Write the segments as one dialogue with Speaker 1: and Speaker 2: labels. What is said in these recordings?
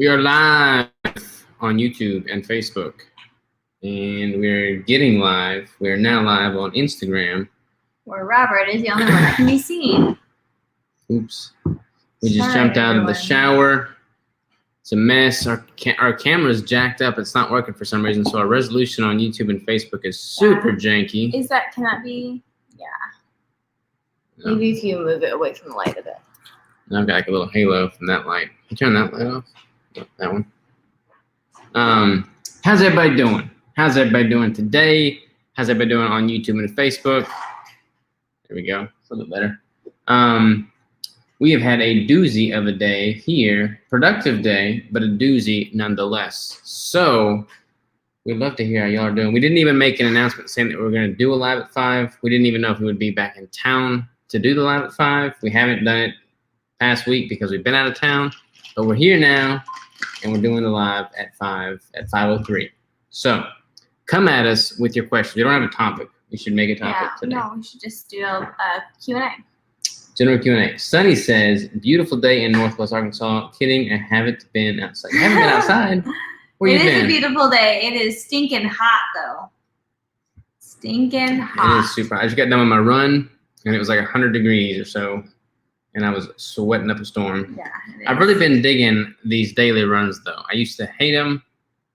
Speaker 1: We are live on YouTube and Facebook, and we're getting live. We're now live on Instagram.
Speaker 2: Where Robert is the only one that can be seen.
Speaker 1: Oops. We just jumped out of the shower. It's a mess. Our camera's jacked up. It's not working for some reason, so our resolution on YouTube and Facebook is super janky.
Speaker 2: Can that be? Yeah. No. Maybe if you move it away from the light a bit.
Speaker 1: I've got like a little halo from that light. Can you turn that light off? Oh, that one. How's everybody doing? How's everybody doing today? How's everybody doing on YouTube and Facebook? There we go. It's a little bit better. We have had a doozy of a day here. Productive day, but a doozy nonetheless. So we'd love to hear how y'all are doing. We didn't even make an announcement saying that we were going to do a live at 5. We didn't even know if we would be back in town to do the live at 5. We haven't done it past week because we've been out of town. But we're here now, and we're doing the live at 5 at 5:03. So come at us with your questions. We don't have a topic. We should make a topic today.
Speaker 2: No, we should just do a Q&A.
Speaker 1: General Q&A. Sunny says, beautiful day in Northwest Arkansas. Kidding, I haven't been outside. You haven't been outside? Where you been?
Speaker 2: It is a beautiful day. It is stinking hot, though. Stinking hot.
Speaker 1: It is super hot. I just got done with my run, and it was like 100 degrees or so, and I was sweating up a storm.
Speaker 2: Yeah,
Speaker 1: I've really been digging these daily runs, though. I used to hate them,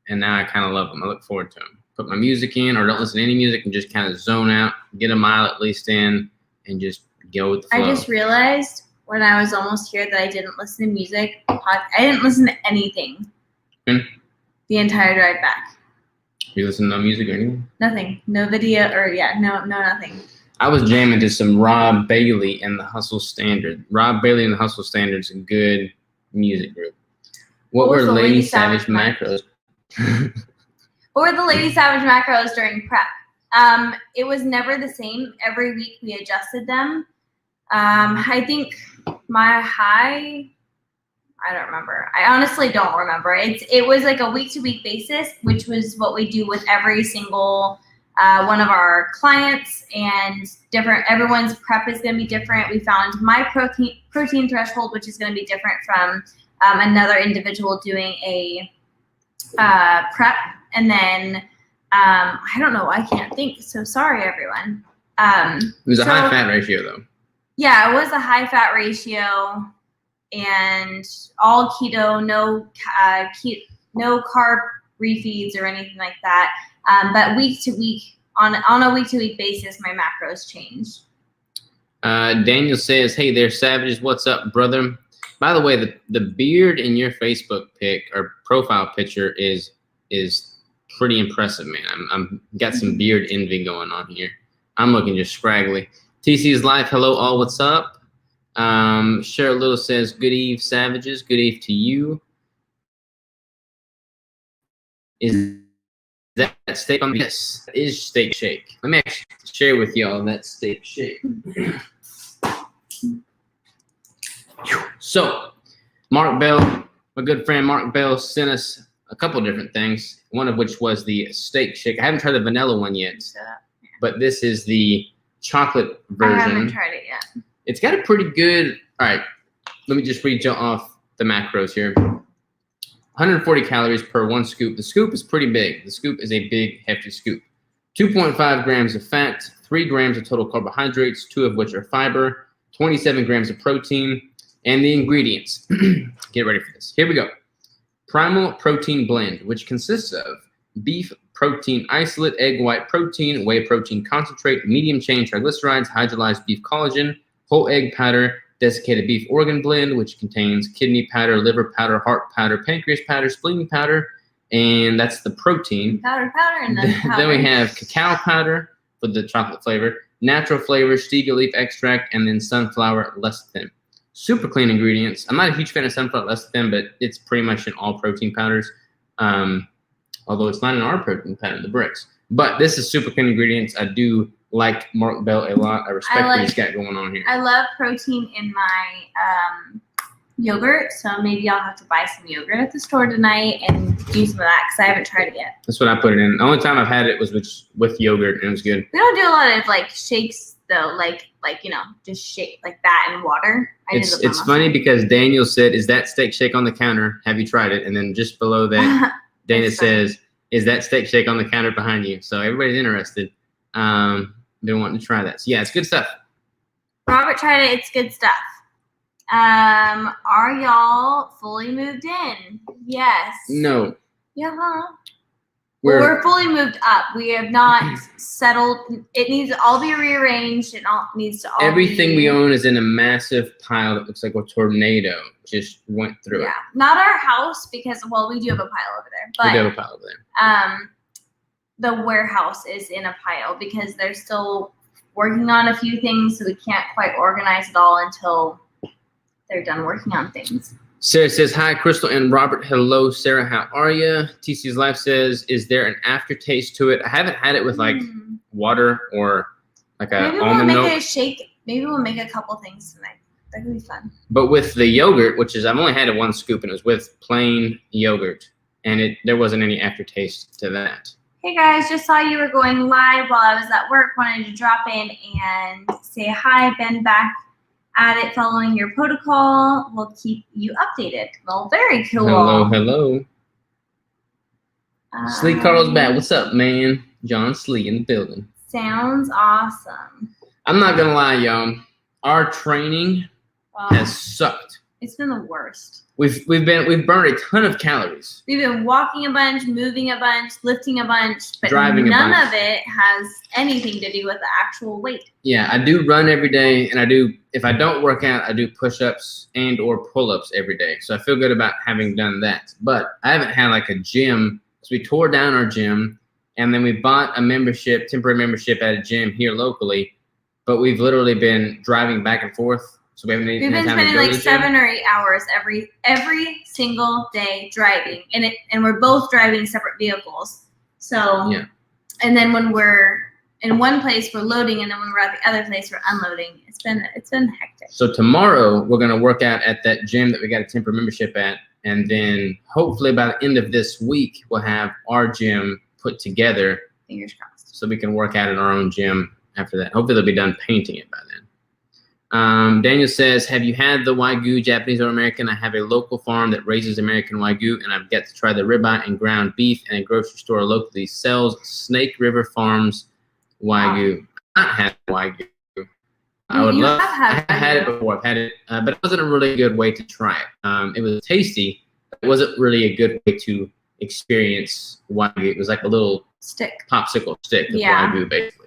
Speaker 1: and now I kind of love them. I look forward to them. Put my music in, or don't listen to any music, and just kind of zone out, get a mile at least in, and just go with the flow.
Speaker 2: I just realized when I was almost here that I didn't listen to music. I didn't listen to anything the entire drive back.
Speaker 1: You listen to no music or anything?
Speaker 2: Nothing. No video no nothing.
Speaker 1: I was jamming to some Rob Bailey and the Hustle Standard. Rob Bailey and the Hustle Standard is a good music group. What were Lady Savage macros?
Speaker 2: What were the Lady Savage macros during prep? It was never the same. Every week we adjusted them. I think my high, I don't remember. I honestly don't remember. It was like a week-to-week basis, which was what we do with every single one of our clients, and everyone's prep is going to be different. We found my protein threshold, which is going to be different from another individual doing a prep, and then I don't know. I can't think. So sorry, everyone.
Speaker 1: It was a high fat ratio, though.
Speaker 2: Yeah, it was a high fat ratio, and all keto, no carb refeeds or anything like that. But week to week, on a week to week basis, my macros changed.
Speaker 1: Daniel says, "Hey there, Savages. What's up, brother?" By the way, the beard in your Facebook pic or profile picture is pretty impressive, man. I'm got some beard envy going on here. I'm looking just scraggly. TC's live. Hello, all. What's up? Cheryl Little says, "Good eve, Savages. Good eve to you." Is that steak on? Yes, that is steak shake. Let me actually share with y'all that steak shake. So, Mark Bell, my good friend Mark Bell, sent us a couple different things. One of which was the steak shake. I haven't tried the vanilla one yet, but this is the chocolate version.
Speaker 2: I haven't tried it yet.
Speaker 1: It's got a pretty good. All right, let me just read you off the macros here. 140 calories per 1 scoop. The scoop is pretty big. The scoop is a big, hefty scoop. 2.5 grams of fat, 3 grams of total carbohydrates, 2 of which are fiber, 27 grams of protein, and the ingredients. Get ready for this. Here we go. Primal protein blend, which consists of beef protein isolate, egg white protein, whey protein concentrate, medium chain triglycerides, hydrolyzed beef collagen, whole egg powder, desiccated beef organ blend, which contains kidney powder, liver powder, heart powder, pancreas powder, spleen powder, and that's the protein.
Speaker 2: Powder, and then powder.
Speaker 1: Then we have cacao powder for the chocolate flavor, natural flavor, stevia leaf extract, and then sunflower lecithin. Super clean ingredients. I'm not a huge fan of sunflower lecithin, but it's pretty much in all protein powders. Although it's not in our protein powder, the bricks. But this is super clean ingredients. I do like Mark Bell a lot. I respect what he's got going on here.
Speaker 2: I love protein in my yogurt, so maybe I'll have to buy some yogurt at the store tonight and do some of that because I haven't tried it yet.
Speaker 1: That's what I put it in. The only time I've had it was with yogurt, and it was good.
Speaker 2: We don't do a lot of like shakes though, like just shake like that in water.
Speaker 1: It's funny because Daniel said, "Is that steak shake on the counter? Have you tried it?" And then just below that, Dana says, "Is that steak shake on the counter behind you?" So everybody's interested. They're wanting to try that. So yeah, it's good stuff.
Speaker 2: Robert tried it. It's good stuff. Are y'all fully moved in? Yes.
Speaker 1: No.
Speaker 2: Yeah. We're fully moved up. We have not settled. It needs to all be rearranged. It all needs to all
Speaker 1: everything we own is in a massive pile that looks like a tornado just went through it.
Speaker 2: Yeah. Not our house because, well, we do have a pile over there. But
Speaker 1: we do have a pile over there.
Speaker 2: The warehouse is in a pile because they're still working on a few things, so we can't quite organize it all until they're done working on things.
Speaker 1: Sarah says, hi, Crystal and Robert. Hello, Sarah. How are you? TC's Life says, is there an aftertaste to it? I haven't had it with like water or like a almond milk. Maybe we'll make a shake.
Speaker 2: Maybe we'll make a couple things tonight. That could be fun.
Speaker 1: But with the yogurt, which is, I've only had it one scoop, and it was with plain yogurt, and there wasn't any aftertaste to that.
Speaker 2: Hey guys, just saw you were going live while I was at work. Wanted to drop in and say hi. Been back at it following your protocol. We'll keep you updated. Well, very cool.
Speaker 1: Hello. Slee Carl's back. What's up, man? John Slee in the building.
Speaker 2: Sounds awesome.
Speaker 1: I'm not gonna lie, y'all. Our training has sucked.
Speaker 2: It's been the worst.
Speaker 1: We've burned a ton of calories.
Speaker 2: We've been walking a bunch, moving a bunch, lifting a bunch, but none of it has anything to do with the actual weight.
Speaker 1: Yeah, I do run every day, and if I don't work out, I do push-ups and or pull-ups every day. So I feel good about having done that. But I haven't had like a gym, because we tore down our gym, and then we bought a temporary membership at a gym here locally, but we've literally been driving back and forth. So we've been
Speaker 2: spending like 7 or 8 hours every single day driving, and we're both driving separate vehicles. So
Speaker 1: yeah.
Speaker 2: And then when we're in one place, we're loading, and then when we're at the other place, we're unloading. It's been hectic.
Speaker 1: So tomorrow we're gonna work out at that gym that we got a temporary membership at, and then hopefully by the end of this week we'll have our gym put together.
Speaker 2: Fingers crossed.
Speaker 1: So we can work out in our own gym after that. Hopefully they'll be done painting it by then. Daniel says, have you had the Wagyu, Japanese or American? I have a local farm that raises American Wagyu, and I've got to try the ribeye and ground beef, and a grocery store locally sells Snake River Farms Wagyu. I've not had Wagyu. I would love. I have had it before. I've had it, but it wasn't a really good way to try it. It was tasty, but it wasn't really a good way to experience Wagyu. It was like a little popsicle stick of Wagyu, basically.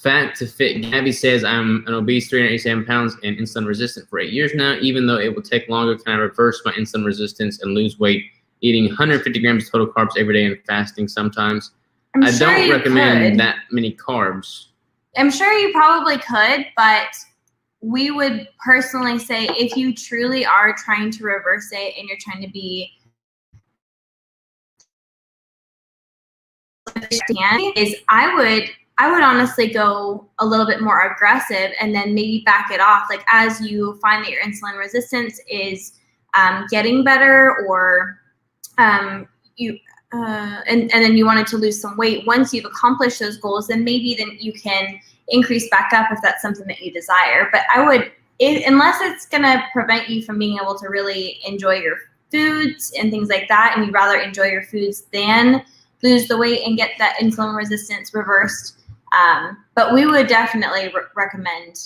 Speaker 1: Fat to fit. Gabby says, I'm an obese 387 pounds and insulin resistant for 8 years now. Even though it will take longer, can I reverse my insulin resistance and lose weight eating 150 grams of total carbs every day and fasting sometimes? I don't recommend that many carbs.
Speaker 2: I'm sure you probably could, but we would personally say if you truly are trying to reverse it and you're trying to be I would honestly go a little bit more aggressive and then maybe back it off. Like as you find that your insulin resistance is getting better, or and then you wanted to lose some weight. Once you've accomplished those goals, then maybe you can increase back up if that's something that you desire. But I would, unless it's gonna prevent you from being able to really enjoy your foods and things like that, and you'd rather enjoy your foods than lose the weight and get that insulin resistance reversed. But we would definitely recommend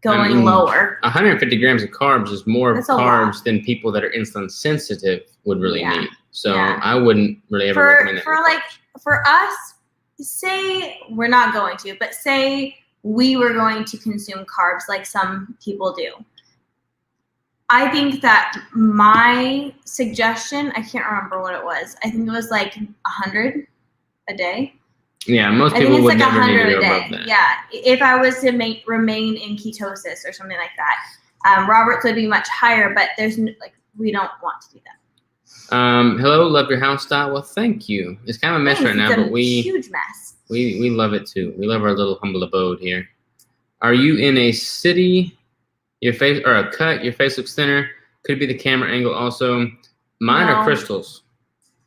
Speaker 2: going lower.
Speaker 1: 150 grams of carbs is more carbs than people that are insulin sensitive would really need. So I wouldn't really ever recommend that.
Speaker 2: For us, say we're not going to, but say we were going to consume carbs like some people do. I think that my suggestion, I can't remember what it was. I think it was like 100 a day.
Speaker 1: Yeah, most people would never need to go above that.
Speaker 2: Yeah, if I was to remain in ketosis or something like that. Robert's would be much higher, but we don't want to do that.
Speaker 1: Hello, love your house style. Well, thank you. It's kind of a mess right now, but
Speaker 2: huge mess.
Speaker 1: We love it too. We love our little humble abode here. Are you in a city? Your face or a cut? Your face looks thinner. Could be the camera angle also. Mine are crystals.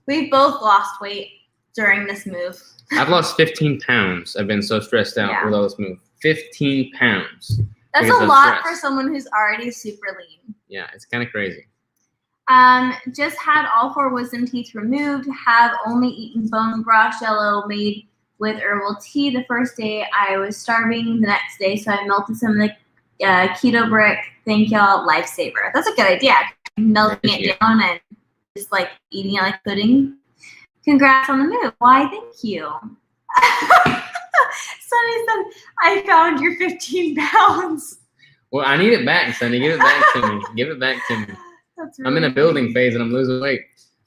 Speaker 2: We've both lost weight. during this move.
Speaker 1: I've lost 15 pounds. I've been so stressed out with all this move. 15 pounds.
Speaker 2: That's a lot for someone who's already super lean.
Speaker 1: Yeah, it's kind of crazy.
Speaker 2: Just had all 4 wisdom teeth removed. Have only eaten bone broth jello made with herbal tea. The first day I was starving. The next day, so I melted some of the keto brick. Thank y'all, lifesaver. That's a good idea. Melting it down and just like eating it like pudding. Congrats on the move. Why, thank you. Sonny said, I found your 15 pounds.
Speaker 1: Well, I need it back, Sonny. Give it back to me. Give it back to me. Really I'm in a building phase and I'm losing weight.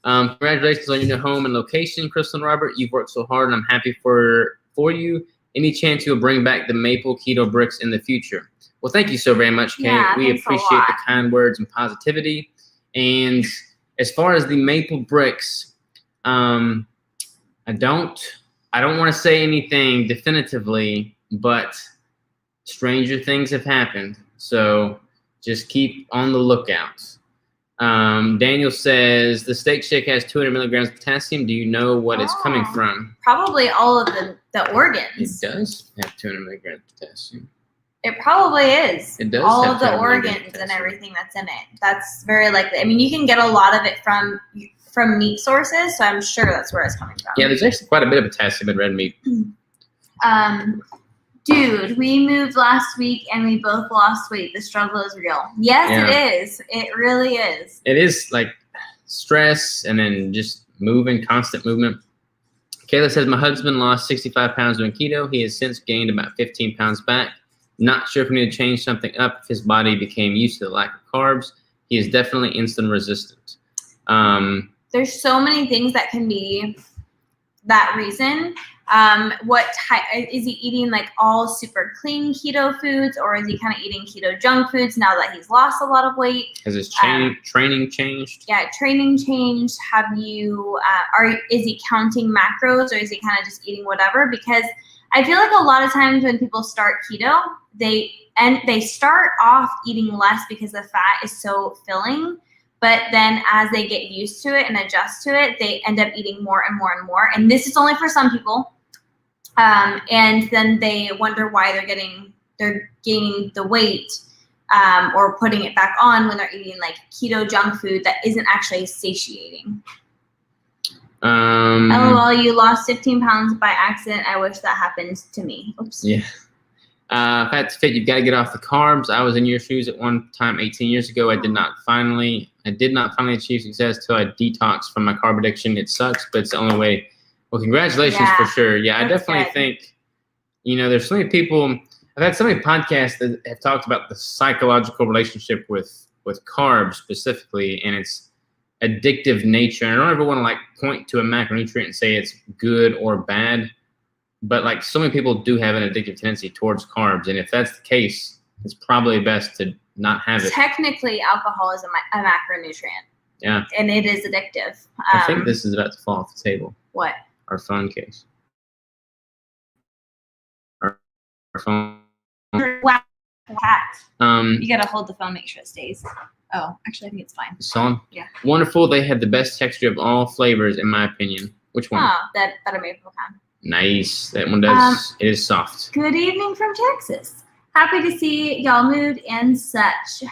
Speaker 1: Congratulations on your new home and location, Crystal and Robert. You've worked so hard and I'm happy for you. Any chance you'll bring back the maple keto bricks in the future? Well, thank you so very much, Kate.
Speaker 2: Yeah,
Speaker 1: we appreciate the kind words and positivity. And as far as the maple bricks, I don't want to say anything definitively, but stranger things have happened. So just keep on the lookout. Daniel says the steak shake has 200 milligrams of potassium. Do you know what it's coming from?
Speaker 2: Probably all of the organs.
Speaker 1: It does have 200 milligrams of potassium.
Speaker 2: It probably is.
Speaker 1: It does.
Speaker 2: All of the organs and everything that's in it. That's very likely. I mean, you can get a lot of it from meat sources, so I'm sure that's where it's coming from.
Speaker 1: Yeah, there's actually quite a bit of potassium in red meat.
Speaker 2: Dude, we moved last week and we both lost weight. The struggle is real. Yes, it is. It really is. It
Speaker 1: is like stress and then just constant movement. Kayla says, my husband lost 65 pounds doing keto. He has since gained about 15 pounds back. Not sure if we need to change something up if his body became used to the lack of carbs. He is definitely insulin resistant.
Speaker 2: There's so many things that can be that reason. What type is he eating? Like all super clean keto foods, or is he kind of eating keto junk foods now that he's lost a lot of weight?
Speaker 1: Has his training changed?
Speaker 2: Yeah, training changed. Have you? Is he counting macros, or is he kind of just eating whatever? Because I feel like a lot of times when people start keto, they start off eating less because the fat is so filling. But then as they get used to it and adjust to it, they end up eating more and more and more. And this is only for some people. And then they wonder why they're gaining the weight or putting it back on when they're eating like keto junk food that isn't actually satiating. LOL, you lost 15 pounds by accident. I wish that happened to me. Oops.
Speaker 1: Yeah. Fat to fit, you've got to get off the carbs. I was in your shoes at one time 18 years ago. I did not finally achieve success till I detoxed from my carb addiction. It sucks, but it's the only way. Well, congratulations for sure. Yeah, I definitely think, there's so many people. I've had so many podcasts that have talked about the psychological relationship with carbs specifically, and its addictive nature. And I don't ever want to point to a macronutrient and say it's good or bad. But so many people do have an addictive tendency towards carbs, and if that's the case, it's probably best to not have it.
Speaker 2: Technically, alcohol is a macronutrient.
Speaker 1: Yeah.
Speaker 2: And it is addictive.
Speaker 1: I think this is about to fall off the table.
Speaker 2: What?
Speaker 1: Our phone case. Our phone.
Speaker 2: Wow. You gotta hold the phone, make sure it stays. Oh, actually, I think it's fine.
Speaker 1: It's on?
Speaker 2: Yeah.
Speaker 1: Wonderful. They have the best texture of all flavors, in my opinion. Which one?
Speaker 2: Oh, that buttermilk pecan.
Speaker 1: Nice. That one does. It is soft.
Speaker 2: Good evening from Texas. Happy to see y'all moved and such.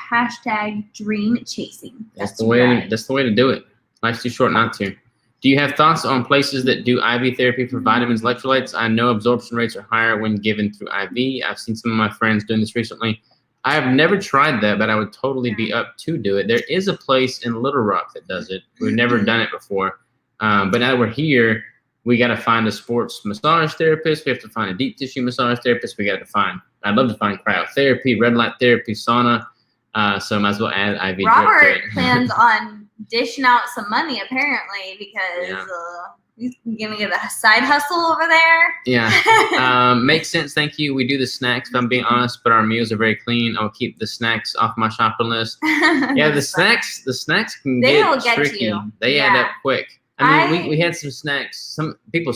Speaker 2: # dream chasing.
Speaker 1: That's the way to do it. Life's too short not to. Do you have thoughts on places that do IV therapy for vitamins, electrolytes? I know absorption rates are higher when given through IV. I've seen some of my friends doing this recently. I have never tried that, but I would totally be up to do it. There is a place in Little Rock that does it. We've never done it before. But now we're here. We got to find a sports massage therapist. We have to find a deep tissue massage therapist. I'd love to find cryotherapy, red light therapy, sauna. So I might as well add IV.
Speaker 2: Robert plans on dishing out some money apparently because he's gonna get a side hustle over there.
Speaker 1: Yeah, makes sense. Thank you. We do the snacks, if I'm being honest, but our meals are very clean. I'll keep the snacks off my shopping list. Yeah, the snacks can get tricky. They add up quick. I mean, we had some snacks. Some people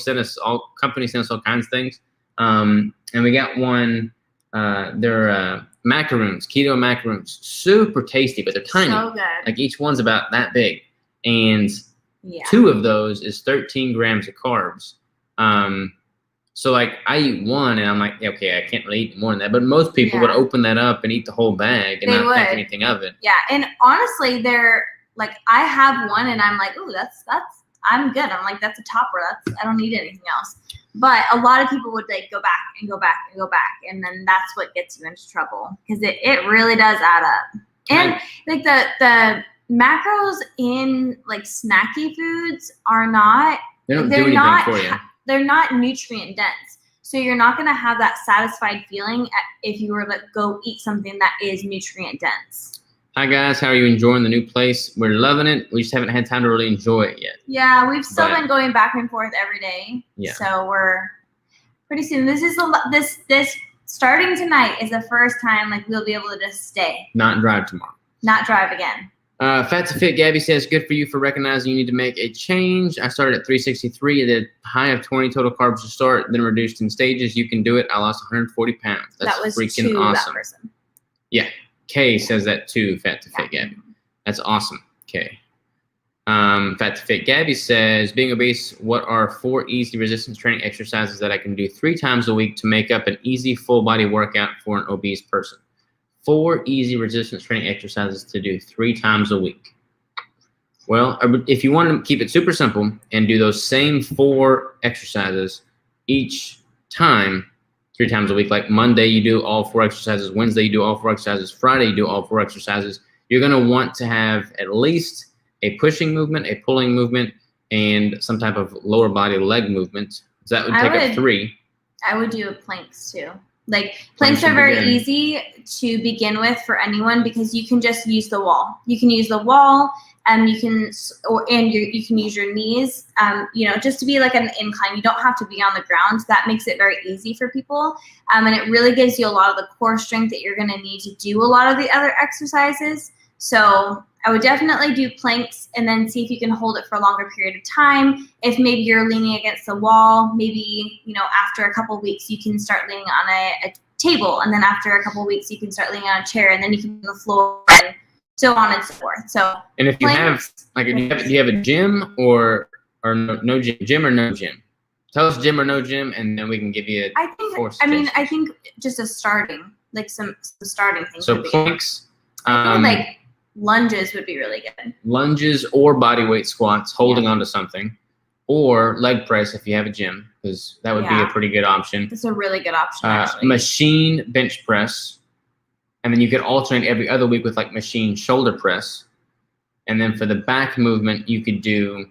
Speaker 1: companies sent us all kinds of things. And we got one, they're macaroons, keto macaroons, super tasty, but they're tiny.
Speaker 2: So good.
Speaker 1: Like each one's about that big. And
Speaker 2: Yeah.
Speaker 1: 2 of those is 13 grams of carbs. So like I eat 1 and I'm like, okay, I can't really eat more than that. But most people would open that up and eat the whole bag and not think anything of it.
Speaker 2: Yeah, and honestly, they're like, I have 1 and I'm like, ooh, that's I'm good. I'm like, that's a topper. I don't need anything else. But a lot of people would like go back and go back and go back, and then that's what gets you into trouble because it really does add up. And like the macros in like snacky foods are not.
Speaker 1: They don't do anything for you.
Speaker 2: They're not nutrient dense. So you're not going to have that satisfied feeling if you were to go eat something that is nutrient dense.
Speaker 1: Hi guys, how are you enjoying the new place? We're loving it. We just haven't had time to really enjoy it yet.
Speaker 2: Yeah, we've still been going back and forth every day.
Speaker 1: Yeah.
Speaker 2: So we're pretty soon. This is this starting tonight is the first time like we'll be able to just stay.
Speaker 1: Not drive tomorrow.
Speaker 2: Not drive again.
Speaker 1: Fat to Fit Gabby says, good for you for recognizing you need to make a change. I started at 363 at a high of 20 total carbs to start, then reduced in stages. You can do it. I lost 140 pounds. That's
Speaker 2: that was
Speaker 1: freaking
Speaker 2: to
Speaker 1: awesome.
Speaker 2: That person.
Speaker 1: Yeah. Kay says that too, Fat to Fit Gabby. That's awesome. Kay. Fat to Fit Gabby says, being obese, what are 4 easy resistance training exercises that I can do 3 times a week to make up an easy full body workout for an obese person? 4 easy resistance training exercises to do 3 times a week. Well, if you want to keep it super simple and do those same 4 exercises each time, 3 times a week, like Monday you do all 4 exercises, Wednesday you do all 4 exercises, Friday you do all 4 exercises, you're going to want to have at least a pushing movement, a pulling movement, and some type of lower body leg movement. So that would take up 3.
Speaker 2: I would do planks too. Like planks are very easy to begin with for anyone because you can just use the wall. You can use the wall, and you can use your knees. Just to be like an incline. You don't have to be on the ground. That makes it very easy for people, and it really gives you a lot of the core strength that you're going to need to do a lot of the other exercises. So I would definitely do planks and then see if you can hold it for a longer period of time. If maybe you're leaning against the wall, maybe, after a couple weeks, you can start leaning on a table. And then after a couple weeks, you can start leaning on a chair, and then you can be on the floor and so on and so forth. So,
Speaker 1: and if you have, like, do you have a gym or no gym or no gym? Tell us gym or no gym, and then we can give you
Speaker 2: I think just a starting, like some starting things.
Speaker 1: So planks.
Speaker 2: Like lunges would be really good.
Speaker 1: Lunges or body weight squats, holding onto something, or leg press if you have a gym, because that would be a pretty good option.
Speaker 2: That's a really good option, actually.
Speaker 1: Machine bench press, and then you could alternate every other week with like machine shoulder press. And then for the back movement, you could do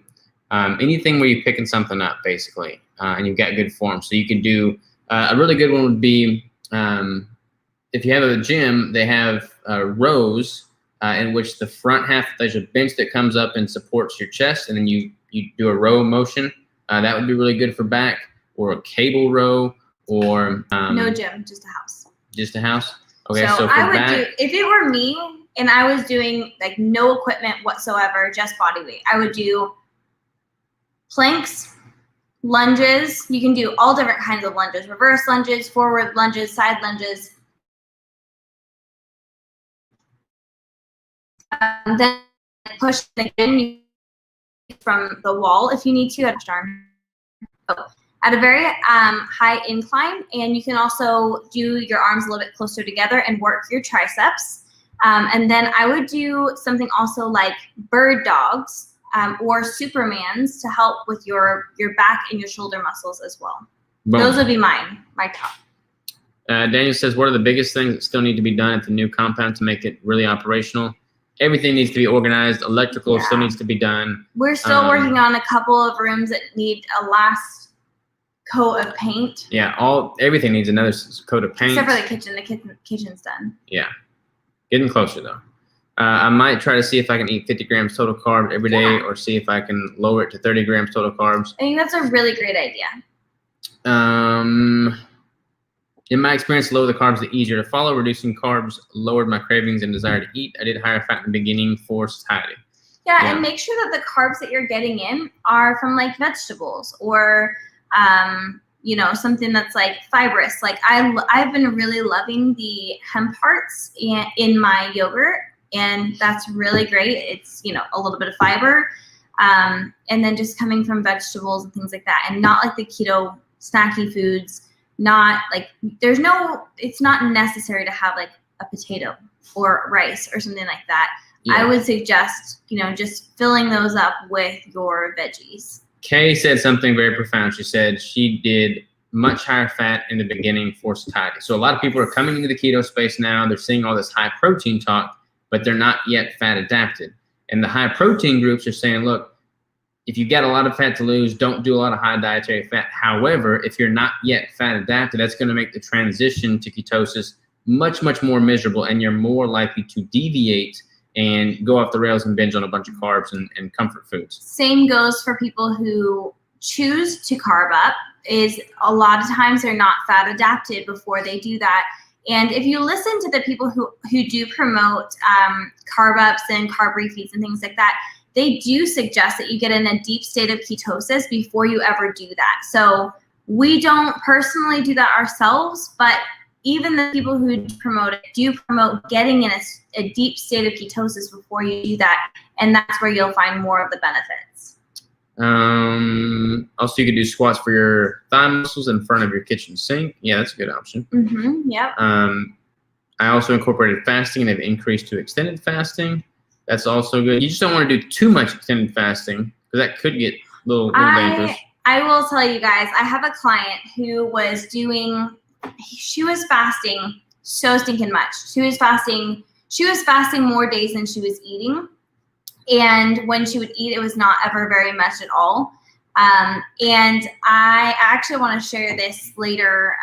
Speaker 1: anything where you're picking something up, basically, and you've got good form. So you could do a really good one would be if you have a gym, they have rows. In which the front half, there's a bench that comes up and supports your chest, and then you do a row motion. That would be really good for back, or a cable row, or
Speaker 2: no gym, just a house.
Speaker 1: Just a house. Okay,
Speaker 2: so
Speaker 1: for
Speaker 2: I would
Speaker 1: back,
Speaker 2: do, if it were me and I was doing like no equipment whatsoever, just body weight, I would do planks, lunges. You can do all different kinds of lunges: reverse lunges, forward lunges, side lunges. Then push again from the wall if you need to at a very high incline, and you can also do your arms a little bit closer together and work your triceps. And then I would do something also like bird dogs or Supermans to help with your back and your shoulder muscles as well. Boom. Those would be my top.
Speaker 1: Daniel says, what are the biggest things that still need to be done at the new compound to make it really operational? Everything needs to be organized. Electrical still needs to be done.
Speaker 2: We're still working on a couple of rooms that need a last coat of paint.
Speaker 1: Yeah, everything needs another coat of paint.
Speaker 2: Except for the kitchen. The kitchen's done.
Speaker 1: Yeah. Getting closer, though. I might try to see if I can eat 50 grams total carb every day, or see if I can lower it to 30 grams total carbs.
Speaker 2: I think that's a really great idea.
Speaker 1: In my experience, the lower the carbs, the easier to follow. Reducing carbs lowered my cravings and desire to eat. I did higher fat in the beginning for satiety.
Speaker 2: Yeah, and make sure that the carbs that you're getting in are from like vegetables or, something that's like fibrous. Like I've been really loving the hemp hearts in my yogurt, and that's really great. It's, a little bit of fiber. And then just coming from vegetables and things like that, and not like the keto snacky foods, not like it's not necessary to have like a potato or rice or something like that. Yeah. I would suggest, just filling those up with your veggies.
Speaker 1: Kay said something very profound. She said she did much higher fat in the beginning for satiety. So a lot of people are coming into the keto space now. They're seeing all this high protein talk, but they're not yet fat adapted. And the high protein groups are saying, look, if you got a lot of fat to lose, don't do a lot of high dietary fat. However, if you're not yet fat adapted, that's going to make the transition to ketosis much, much more miserable, and you're more likely to deviate and go off the rails and binge on a bunch of carbs and comfort foods.
Speaker 2: Same goes for people who choose to carb up. Is a lot of times they're not fat adapted before they do that. And if you listen to the people who do promote carb ups and carb refeeds and things like that, they do suggest that you get in a deep state of ketosis before you ever do that. So we don't personally do that ourselves, but even the people who promote it do promote getting in a deep state of ketosis before you do that. And that's where you'll find more of the benefits.
Speaker 1: Also, you could do squats for your thigh muscles in front of your kitchen sink. Yeah, that's a good option.
Speaker 2: Mm-hmm, yep.
Speaker 1: I also incorporated fasting, and they've increased to extended fasting. That's also good. You just don't want to do too much extended fasting because that could get a little dangerous.
Speaker 2: I will tell you guys, I have a client who was she was fasting so stinking much. She was fasting more days than she was eating. And when she would eat, it was not ever very much at all. And I actually want to share this later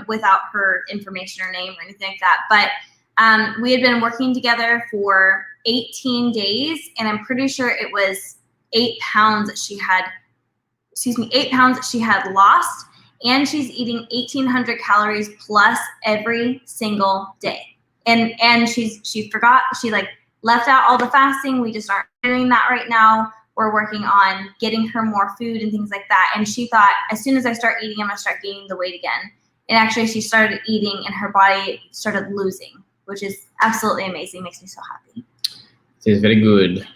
Speaker 2: without her information or name or anything like that. But we had been working together for 18 days, and I'm pretty sure it was 8 pounds that she had, 8 pounds that she had lost. And she's eating 1,800 calories plus every single day. And she forgot, she left out all the fasting. We just aren't doing that right now. We're working on getting her more food and things like that. And she thought, as soon as I start eating, I'm gonna start gaining the weight again. And actually she started eating and her body started losing, which is absolutely amazing. Makes me so happy.
Speaker 1: It is very good.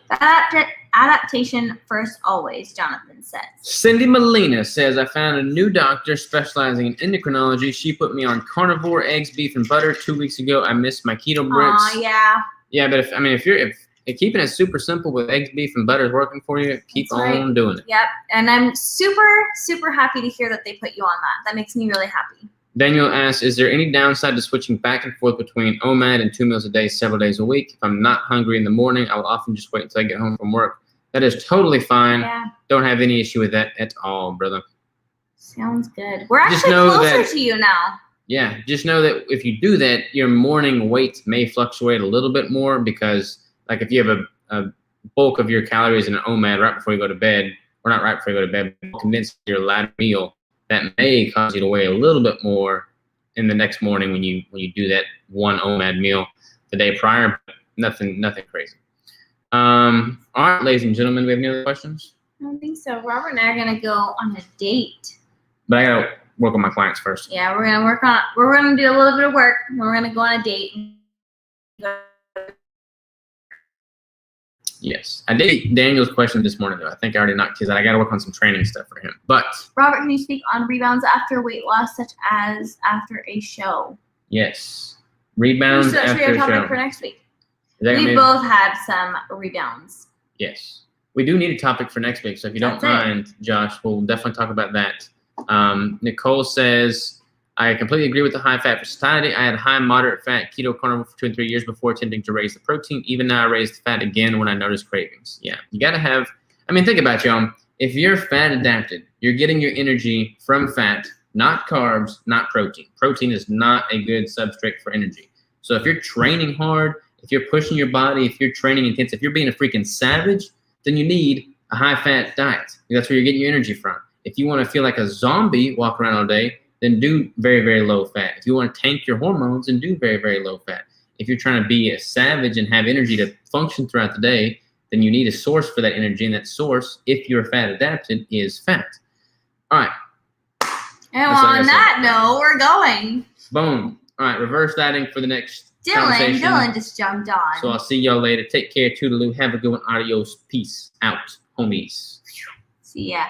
Speaker 2: Adaptation first always, Jonathan says.
Speaker 1: Cindy Molina says, I found a new doctor specializing in endocrinology. She put me on carnivore, eggs, beef, and butter 2 weeks ago. I missed my keto Brits.
Speaker 2: Oh, yeah.
Speaker 1: Yeah, but if keeping it super simple with eggs, beef, and butter is working for you, keep on doing it.
Speaker 2: Yep. And I'm super, super happy to hear that they put you on that. That makes me really happy.
Speaker 1: Daniel asks, is there any downside to switching back and forth between OMAD and 2 meals a day, several days a week? If I'm not hungry in the morning, I will often just wait until I get home from work. That is totally fine.
Speaker 2: Yeah.
Speaker 1: Don't have any issue with that at all, brother.
Speaker 2: Sounds good. We're actually closer to you now.
Speaker 1: Yeah, just know that if you do that, your morning weight may fluctuate a little bit more because, like, if you have a bulk of your calories in an OMAD right before you go to bed, or not right before you go to bed, but condensed your latter meal, that may cause you to weigh a little bit more in the next morning when you do that one OMAD meal the day prior. But nothing crazy. All right, ladies and gentlemen, do we have any other questions?
Speaker 2: I don't think so. Robert and I are gonna go on a date.
Speaker 1: But I gotta work on my clients first.
Speaker 2: Yeah, we're gonna do a little bit of work. We're gonna go on a date.
Speaker 1: Yes, I did Daniel's question this morning though. I think I already knocked his out. I gotta work on some training stuff for him. But
Speaker 2: Robert, can you speak on rebounds after weight loss, such as after a show?
Speaker 1: Yes, rebounds after a show. Should be our topic
Speaker 2: for next week. We both had some rebounds.
Speaker 1: Yes, we do need a topic for next week. So if you don't mind, Josh, we'll definitely talk about that. Nicole says, I completely agree with the high fat for satiety. I had high moderate fat keto carnivore for 2 and 3 years before attempting to raise the protein. Even now I raise the fat again when I notice cravings. Yeah, you got to have, think about it, y'all. If you're fat adapted, you're getting your energy from fat, not carbs, not protein. Protein is not a good substrate for energy. So if you're training hard, if you're pushing your body, if you're training intense, if you're being a freaking savage, then you need a high fat diet. That's where you're getting your energy from. If you want to feel like a zombie walk around all day, then do very, very low fat. If you want to tank your hormones, then do very, very low fat. If you're trying to be a savage and have energy to function throughout the day, then you need a source for that energy. And that source, if you're fat adapted, is fat. All right.
Speaker 2: And on that note, we're going.
Speaker 1: Boom. All right. Reverse dieting for the next
Speaker 2: Dylan just jumped on.
Speaker 1: So I'll see y'all later. Take care. Toodaloo. Have a good one. Adios. Peace out. homies.
Speaker 2: See ya.